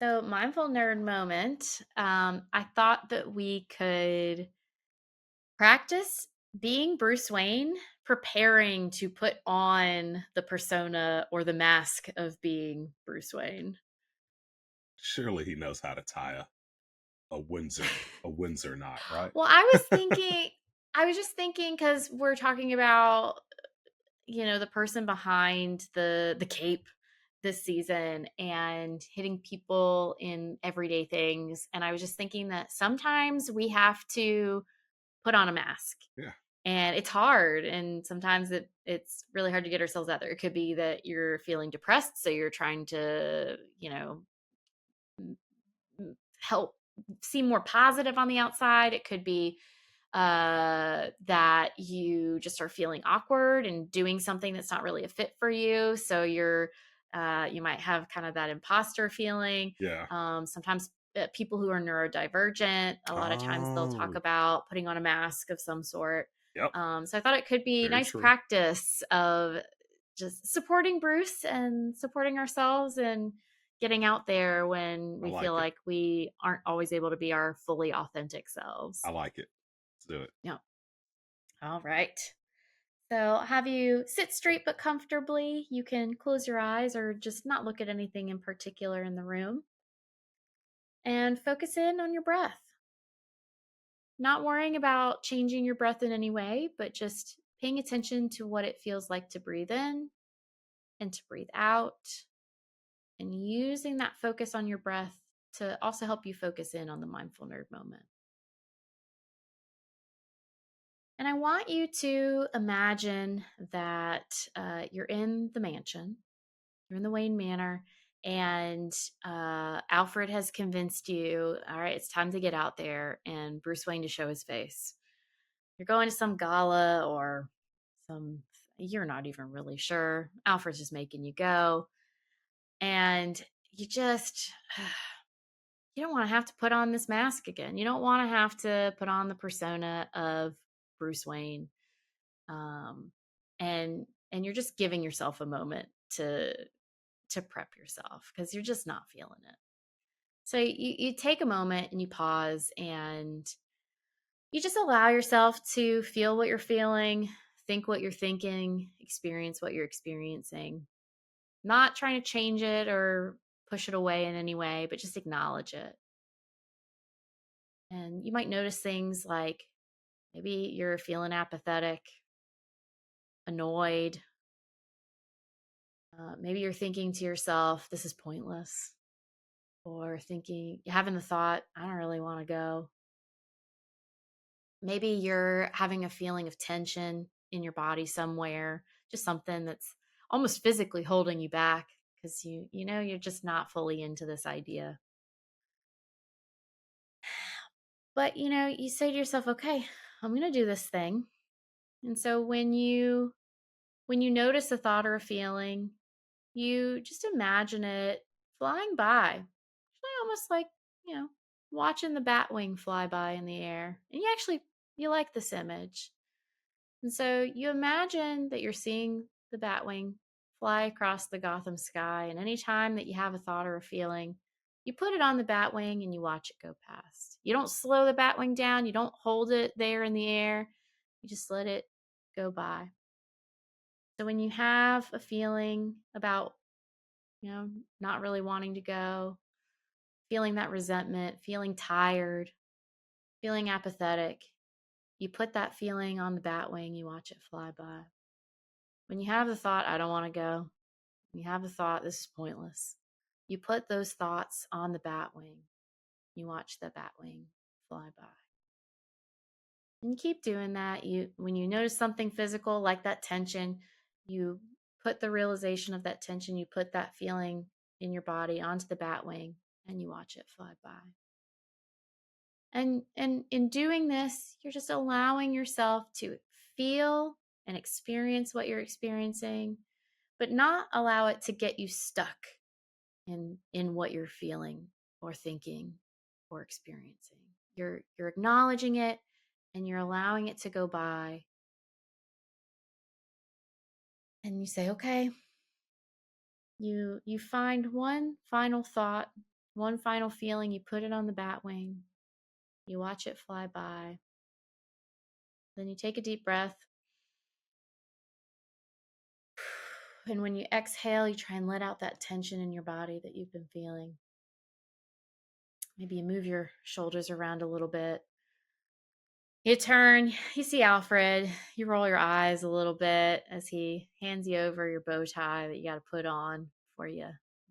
So, mindful nerd moment. I thought that we could practice being Bruce Wayne, preparing to put on the persona or the mask of being Bruce Wayne. Surely he knows how to tie a Windsor knot, right? Well, I was just thinking because we're talking about, the person behind the cape this season and hitting people in everyday things. And I was just thinking that sometimes we have to put on a mask Yeah, and it's hard, and sometimes it's really hard to get ourselves out there. It could be that you're feeling depressed, so you're trying to help seem more positive on the outside. It could be that you just are feeling awkward and doing something that's not really a fit for you, so you might have kind of that imposter feeling. yeah. Sometimes people who are neurodivergent, a lot of times they'll talk Oh, about putting on a mask of some sort. yep. So I thought it could be Very nice true. practice of just supporting Bruce and supporting ourselves and getting out there when I we feel like it. like we aren't always able to be our fully authentic I selves. like it. Let's do it. Yeah. All right. So I'll have you sit straight but comfortably. You can close your eyes or just not look at anything in particular in the room and focus in on your breath. Not worrying about changing your breath in any way, but just paying attention to what it feels like to breathe in and to breathe out, and using that focus on your breath to also help you focus in on the mindful nerd moment. And I want you to imagine that you're in the mansion, you're in the Wayne Manor, and Alfred has convinced you, all right, it's time to get out there and Bruce Wayne to show his face. You're going to some gala or some, you're not even really sure. Alfred's just making you go. And you just, you don't want to have to put on this mask again. You don't want to have to put on the persona of Bruce Wayne. Um, and you're just giving yourself a moment to prep yourself because you're just not feeling it. So you take a moment and you pause and you just allow yourself to feel what you're feeling, think what you're thinking, experience what you're experiencing. Not trying to change it or push it away in any way, but just acknowledge it. And you might notice things like maybe you're feeling apathetic, annoyed. Maybe you're thinking to yourself, this is pointless. Or thinking, having the thought, I don't really want to go. Maybe you're having a feeling of tension in your body somewhere, just something that's almost physically holding you back because you're just not fully into this idea. But you say to yourself, okay, I'm going to do this thing. And so when you notice a thought or a feeling, you just imagine it flying by. Actually almost like, you know, watching the batwing fly by in the air. And you like this image. And so you imagine that you're seeing the batwing fly across the Gotham sky. And anytime that you have a thought or a feeling, you put it on the batwing and you watch it go past. You don't slow the batwing down, you don't hold it there in the air, you just let it go by. So when you have a feeling about, not really wanting to go, feeling that resentment, feeling tired, feeling apathetic, you put that feeling on the batwing, you watch it fly by. When you have the thought, I don't want to go, you have the thought, this is pointless, you put those thoughts on the batwing, you watch the batwing fly by. And you keep doing that. When you notice something physical like that tension, you put the realization of that tension, you put that feeling in your body onto the batwing and you watch it fly by. And in doing this, you're just allowing yourself to feel and experience what you're experiencing, but not allow it to get you stuck in what you're feeling or thinking or experiencing. You're acknowledging it and you're allowing it to go by, and you say, okay, you find one final thought One final feeling, you put it on the Batwing, you watch it fly by. Then you take a deep breath. And when you exhale, you try and let out that tension in your body that you've been feeling. Maybe you move your shoulders around a little bit. You turn, you see Alfred, you roll your eyes a little bit as he hands you over your bow tie that you got to put on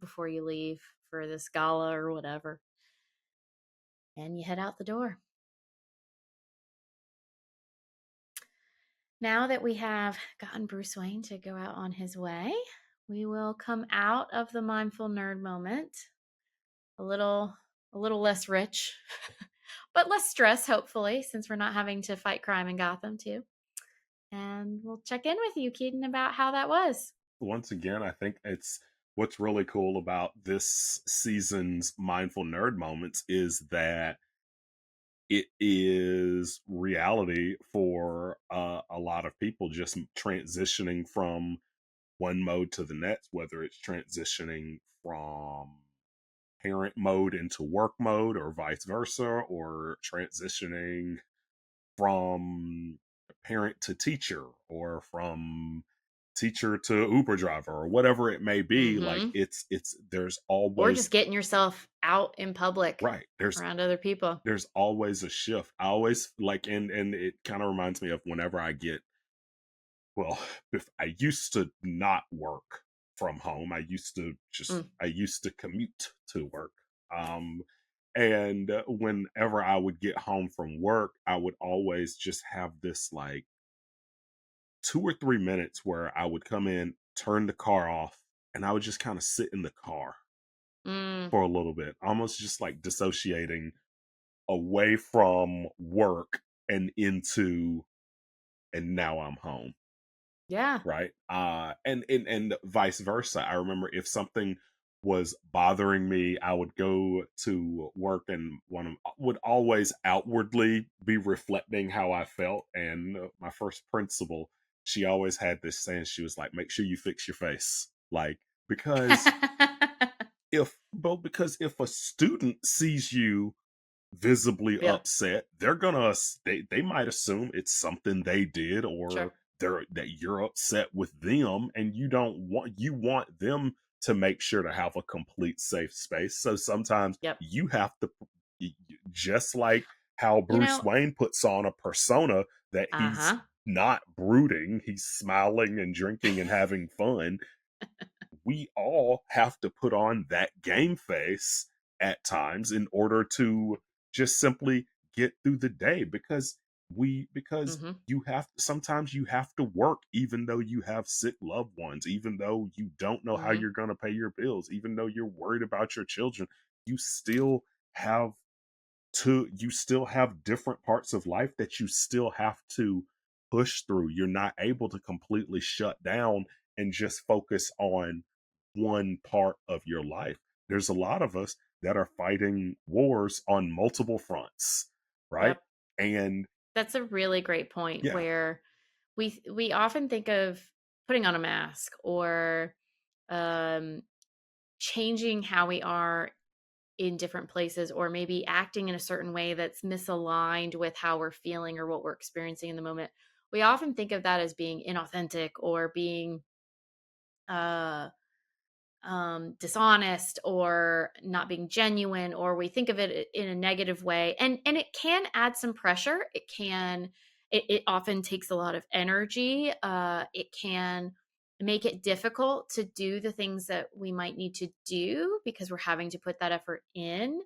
before you leave for this gala or whatever. And you head out the door. Now that we have gotten Bruce Wayne to go out on his way, we will come out of the mindful nerd moment a little a little less rich, but less stress, hopefully, since we're not having to fight crime in Gotham too. And we'll check in with you, Keaton, about how that was. Once again, I think it's what's really cool about this season's mindful nerd moments is that it is reality for a lot of people, just transitioning from one mode to the next, whether it's transitioning from parent mode into work mode or vice versa, or transitioning from parent to teacher or from teacher to Uber driver or whatever it may be. Like Mm-hmm. it's there's Or always just getting yourself out in public right. around other people. There's always a shift. I always like, and it kind of reminds me of whenever I get, well, if I used to not work from home. Mm. I used to commute to work. Um, and whenever I would get home from work, I would always just have this like 2 or 3 minutes where I would come in, turn the car off, and I would just kind of sit in the car Mm. for a little bit, almost just like dissociating away from work and into, and now I'm home. Yeah. Right. And vice versa. I remember if something was bothering me, I would go to work and would always outwardly be reflecting how I felt. And my first principal, she always had this saying. She was like, make sure you fix your face, like, because because if a student sees you visibly Yeah. upset, they might assume it's something they did, or Sure. that you're upset with them, and you want them to make sure to have a complete safe space. So sometimes Yep. you have to, just like how You Bruce know, Wayne puts on a persona that he's uh-huh. not brooding, he's smiling and drinking and having fun. We all have to put on that game face at times in order to just simply get through the day, because Mm-hmm. you have sometimes you have to work even though you have sick loved ones, even though you don't know how Mm-hmm. you're going to pay your bills, even though you're worried about your children. You still have you still have different parts of life that you still have to push through. You're not able to completely shut down and just focus on one part of your life. There's a lot of us that are fighting wars on multiple fronts, right? Yep. And That's a really great point yeah, where we often think of putting on a mask or um changing how we are in different places, or maybe acting in a certain way that's misaligned with how we're feeling or what we're experiencing in the moment. We often think of that as being inauthentic or being uh dishonest or not being genuine, or we think of it in a negative way, and it can add some pressure. It often takes a lot of energy. It can make it difficult to do the things that we might need to do because we're having to put that effort in.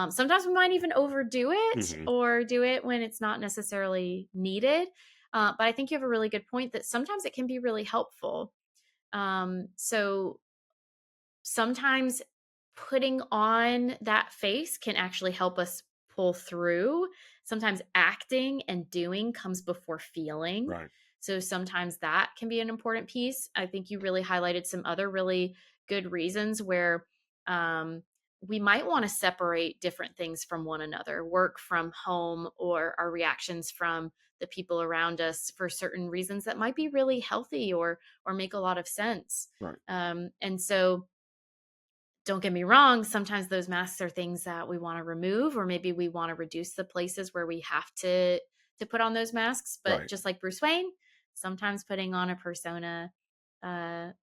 Sometimes we might even overdo it hmm or do it when it's not necessarily needed. But I think you have a really good point that sometimes it can be really helpful. So sometimes putting on that face can actually help us pull through. Sometimes acting and doing comes before feeling. right, So sometimes that can be an important piece. I think you really highlighted some other really good reasons where um, we might want to separate different things from one another, work from home, or our reactions from the people around us for certain reasons that might be really healthy or make a lot of sense. right, And so don't get me wrong, sometimes those masks are things that we want to remove, or maybe we want to reduce the places where we have to put on those masks. But Right. just like Bruce Wayne, sometimes putting on a persona,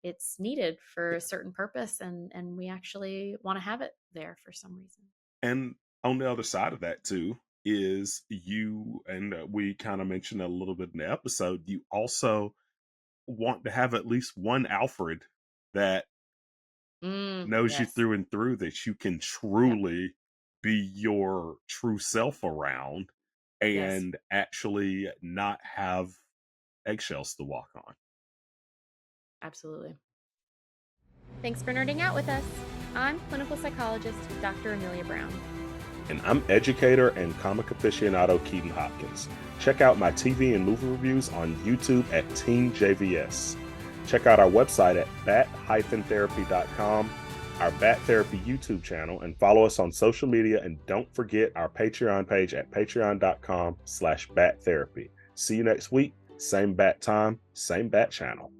it's needed for a certain purpose, and we actually want to have it there for some reason. And on the other side of that too is you, and we kind of mentioned a little bit in the episode, you also want to have at least one Alfred that knows you Yes. through and through, that you can Yep. truly be your true self around Yes. and actually not have eggshells to walk on. Absolutely. Thanks for nerding out with us. I'm clinical psychologist Dr. Amelia Brown. And I'm educator and comic aficionado Keaton Hopkins. Check out my TV and movie reviews on YouTube at Team JVS. Check out our website at bat-therapy.com, our Bat Therapy YouTube channel, and follow us on social media. And don't forget our Patreon page at patreon.com/battherapy. See you next week. Same bat time, same bat channel.